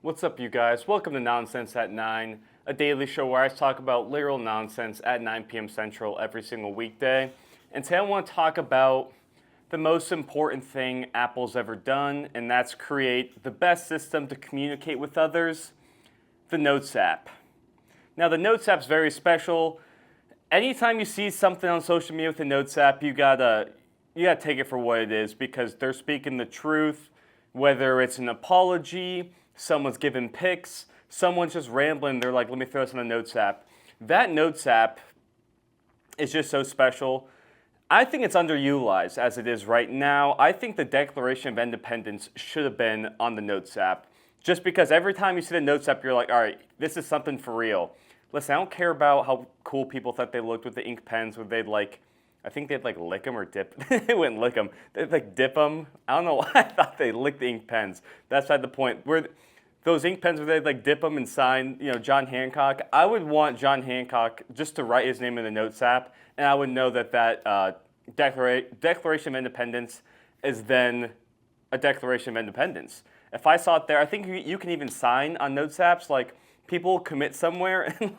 What's up, you guys? Welcome to Nonsense at 9, a daily show where I talk about literal nonsense at 9 p.m. Central every single weekday. And today I want to talk about the most important thing Apple's ever done, and that's create the best system to communicate with others, the Notes app. Now, the Notes app's very special. Anytime you see something on social media with the Notes app, you gotta take it for what it is, because they're speaking the truth, whether it's an apology, someone's giving pics, someone's just rambling, they're like, let me throw this on the Notes app. That Notes app is just so special. I think it's underutilized as it is right now. I think the Declaration of Independence should have been on the Notes app, just because every time you see the Notes app, you're like, all right, this is something for real. Listen, I don't care about how cool people thought they looked with the ink pens, where they'd I think they'd lick them or dip. They wouldn't lick them. They'd dip them. I don't know why I thought they licked the ink pens. That's not the point. Where those ink pens where they'd dip them and sign, John Hancock. I would want John Hancock just to write his name in the Notes app, and I would know that Declaration of Independence is then a Declaration of Independence. If I saw it there, I think you can even sign on Notes apps. People commit somewhere and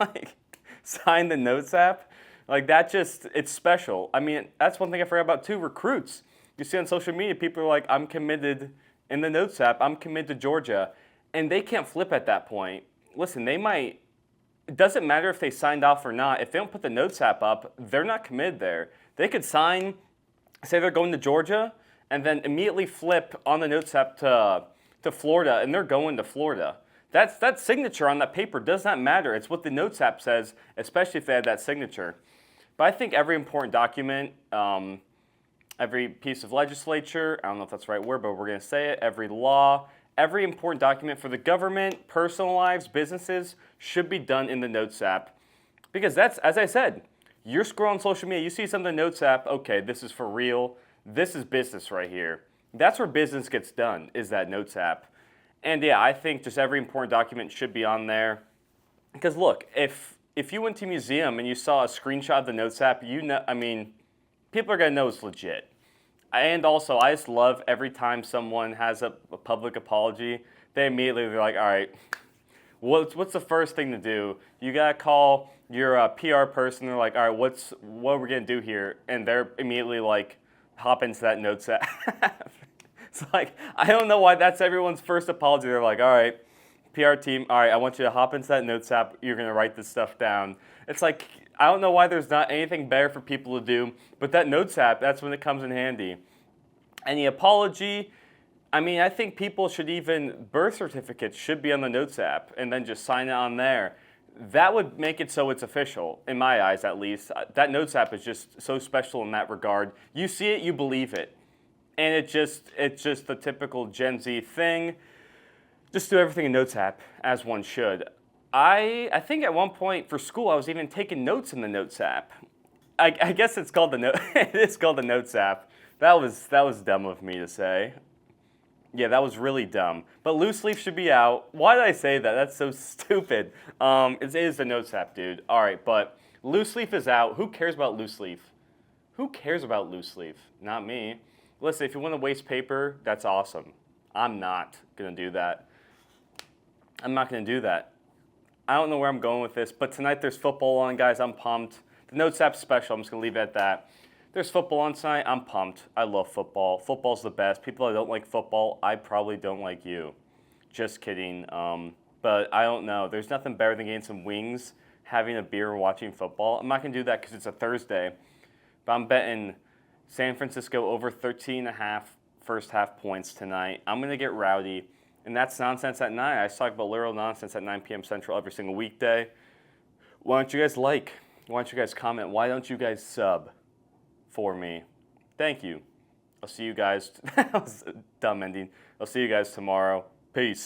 sign the Notes app. It's special. I mean, that's one thing I forgot about too, recruits. You see on social media, people are like, I'm committed in the Notes app, I'm committed to Georgia. And they can't flip at that point. Listen, it doesn't matter if they signed off or not. If they don't put the Notes app up, they're not committed there. They could sign, say they're going to Georgia, and then immediately flip on the Notes app to Florida, and they're going to Florida. That signature on that paper does not matter. It's what the Notes app says, especially if they had that signature. But I think every important document, every piece of legislature, I don't know if that's the right word, but we're going to say it, every law, every important document for the government, personal lives, businesses, should be done in the Notes app. Because that's, as I said, you're scrolling social media, you see something in the Notes app, okay, this is for real, this is business right here. That's where business gets done, is that Notes app. And yeah, I think just every important document should be on there. Because look, if you went to a museum and you saw a screenshot of the Notes app, people are going to know it's legit. And also, I just love every time someone has a public apology, they're like, all right, what's the first thing to do? You got to call your PR person. They're like, all right, what are we going to do here? And they're immediately hop into that Notes app. It's I don't know why that's everyone's first apology. They're like, all right, PR team, all right, I want you to hop into that Notes app. You're going to write this stuff down. It's I don't know why there's not anything better for people to do, but that Notes app, that's when it comes in handy. Any apology, I think people should birth certificates should be on the Notes app and then just sign it on there. That would make it so it's official, in my eyes at least. That Notes app is just so special in that regard. You see it, you believe it. And it's just the typical Gen Z thing. Just do everything in Notes app, as one should. I think at one point for school I was even taking notes in the Notes app. I guess it's called it is called the Notes app. That was dumb of me to say. Yeah, that was really dumb. But Loose Leaf should be out. Why did I say that? That's so stupid. It is the Notes app, dude. All right, but Loose Leaf is out. Who cares about Loose Leaf? Who cares about Loose Leaf? Not me. Listen, if you want to waste paper, that's awesome. I'm not going to do that. I'm not going to do that. I don't know where I'm going with this, but tonight there's football on, guys. I'm pumped. The Notes app's special. I'm just going to leave it at that. There's football on tonight. I'm pumped. I love football. Football's the best. People that don't like football, I probably don't like you. Just kidding. But I don't know. There's nothing better than getting some wings, having a beer, and watching football. I'm not going to do that because it's a Thursday. But I'm betting San Francisco over 13.5 first half points tonight. I'm going to get rowdy. And that's Nonsense at 9. I talk about literal nonsense at 9 p.m. Central every single weekday. Why don't you guys like? Why don't you guys comment? Why don't you guys sub for me? Thank you. I'll see you guys. That was a dumb ending. I'll see you guys tomorrow. Peace.